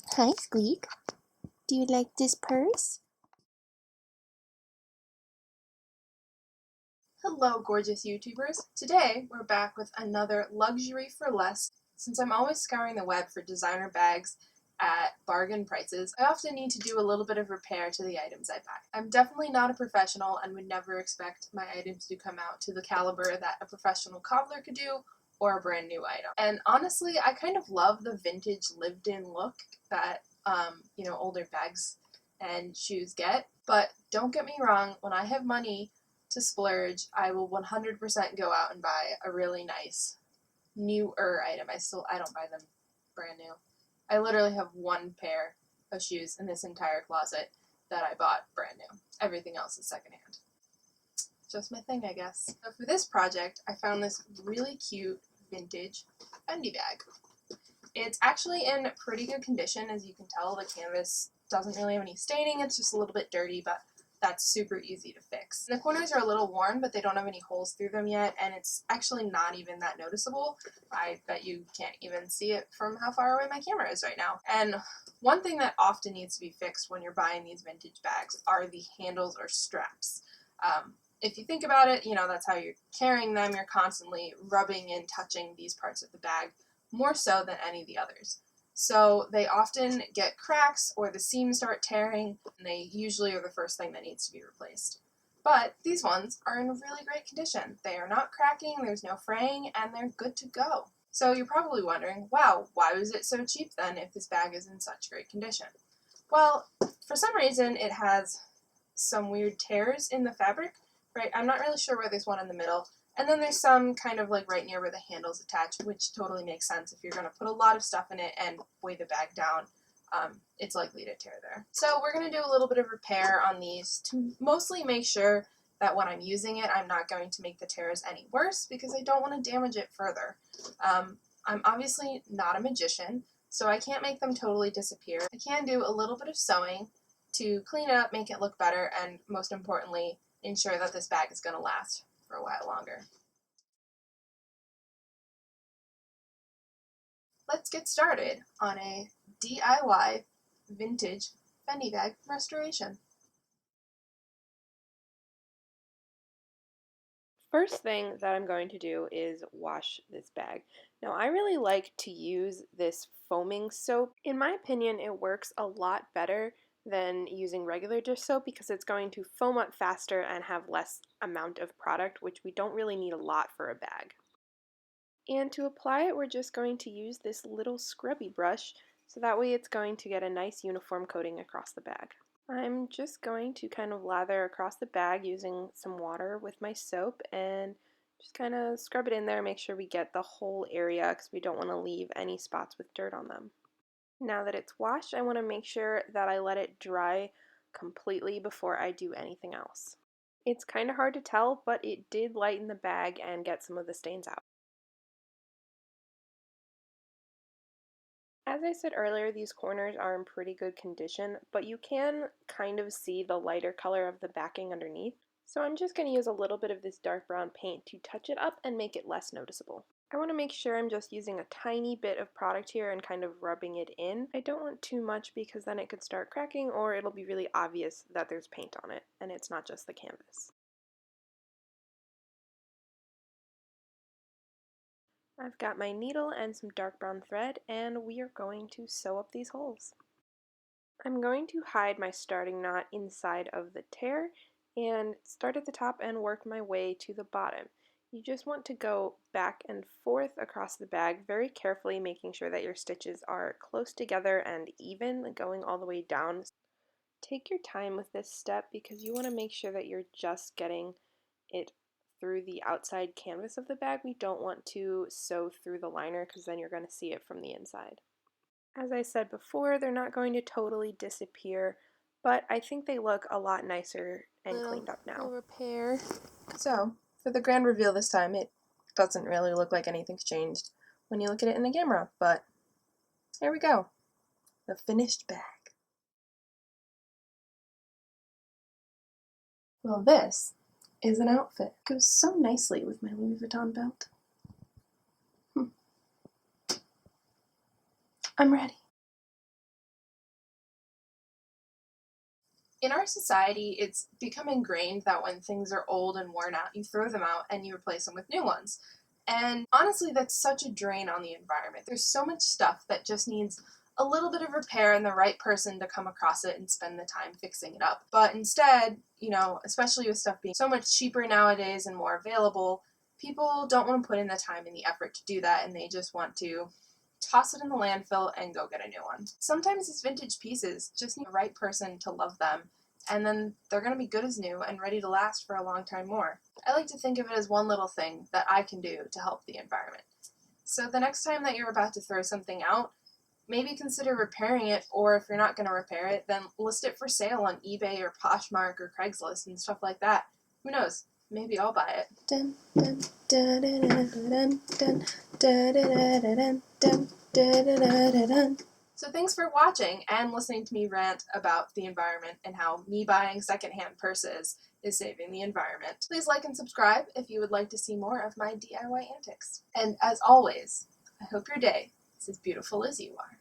Hi, Squeak. Do you like this purse? Hello, gorgeous YouTubers. Today, we're back with another luxury for less. Since I'm always scouring the web for designer bags at bargain prices, I often need to do a little bit of repair to the items I buy. I'm definitely not a professional and would never expect my items to come out to the caliber that a professional cobbler could do or a brand new item. And honestly, I kind of love the vintage lived-in look that, older bags and shoes get. But don't get me wrong, when I have money to splurge, I will 100% go out and buy a really nice newer item. I don't buy them brand new. I literally have one pair of shoes in this entire closet that I bought brand new. Everything else is secondhand. Just my thing, I guess. So for this project, I found this really cute vintage Fendi bag. It's actually in pretty good condition. As you can tell, the canvas doesn't really have any staining. It's just a little bit dirty, but that's super easy to fix. The corners are a little worn, but they don't have any holes through them yet, and it's actually not even that noticeable. I bet you can't even see it from how far away my camera is right now. And one thing that often needs to be fixed when you're buying these vintage bags are the handles or straps. If you think about it, that's how you're carrying them. You're constantly rubbing and touching these parts of the bag, more so than any of the others. So they often get cracks or the seams start tearing, and they usually are the first thing that needs to be replaced. But these ones are in really great condition. They are not cracking, there's no fraying, and they're good to go. So you're probably wondering, wow, why was it so cheap then if this bag is in such great condition? Well, for some reason it has some weird tears in the fabric, right? I'm not really sure where there's one in the middle. And then there's some kind of like right near where the handle's attached, which totally makes sense. If you're going to put a lot of stuff in it and weigh the bag down, it's likely to tear there. So we're going to do a little bit of repair on these to mostly make sure that when I'm using it, I'm not going to make the tears any worse because I don't want to damage it further. I'm obviously not a magician, so I can't make them totally disappear. I can do a little bit of sewing to clean it up, make it look better, and most importantly, ensure that this bag is going to last for a while longer. Let's get started on a DIY vintage Fendi bag restoration. First thing that I'm going to do is wash this bag. Now I really like to use this foaming soap. In my opinion, it works a lot better than using regular dish soap because it's going to foam up faster and have less amount of product, which we don't really need a lot for a bag. And to apply it, we're just going to use this little scrubby brush so that way it's going to get a nice uniform coating across the bag. I'm just going to kind of lather across the bag using some water with my soap and just kind of scrub it in there, make sure we get the whole area because we don't want to leave any spots with dirt on them. Now that it's washed, I want to make sure that I let it dry completely before I do anything else. It's kind of hard to tell, but it did lighten the bag and get some of the stains out. As I said earlier, these corners are in pretty good condition, but you can kind of see the lighter color of the backing underneath. So I'm just going to use a little bit of this dark brown paint to touch it up and make it less noticeable. I want to make sure I'm just using a tiny bit of product here and kind of rubbing it in. I don't want too much because then it could start cracking or it'll be really obvious that there's paint on it and it's not just the canvas. I've got my needle and some dark brown thread and we are going to sew up these holes. I'm going to hide my starting knot inside of the tear and start at the top and work my way to the bottom. You just want to go back and forth across the bag very carefully, making sure that your stitches are close together and even, going all the way down. Take your time with this step because you want to make sure that you're just getting it through the outside canvas of the bag. We don't want to sew through the liner because then you're going to see it from the inside. As I said before, they're not going to totally disappear, but I think they look a lot nicer and cleaned up now. Repair. So, for the grand reveal this time, it doesn't really look like anything's changed when you look at it in the camera, but here we go. The finished bag. Well, this is an outfit. It goes so nicely with my Louis Vuitton belt. I'm ready. In our society, it's become ingrained that when things are old and worn out, you throw them out and you replace them with new ones. And honestly, that's such a drain on the environment. There's so much stuff that just needs a little bit of repair and the right person to come across it and spend the time fixing it up. But instead, especially with stuff being so much cheaper nowadays and more available, people don't want to put in the time and the effort to do that, and they just want to toss it in the landfill and go get a new one. Sometimes these vintage pieces just need the right person to love them, and then they're going to be good as new and ready to last for a long time more. I like to think of it as one little thing that I can do to help the environment. So the next time that you're about to throw something out, maybe consider repairing it, or if you're not going to repair it, then list it for sale on eBay or Poshmark or Craigslist and stuff like that. Who knows? Maybe I'll buy it. Dun, dun, dun, dun, dun, dun, dun, dun, dun, dun, dun, dun, dun. So thanks for watching and listening to me rant about the environment and how me buying secondhand purses is saving the environment. Please like and subscribe if you would like to see more of my DIY antics. And as always, I hope your day is as beautiful as you are.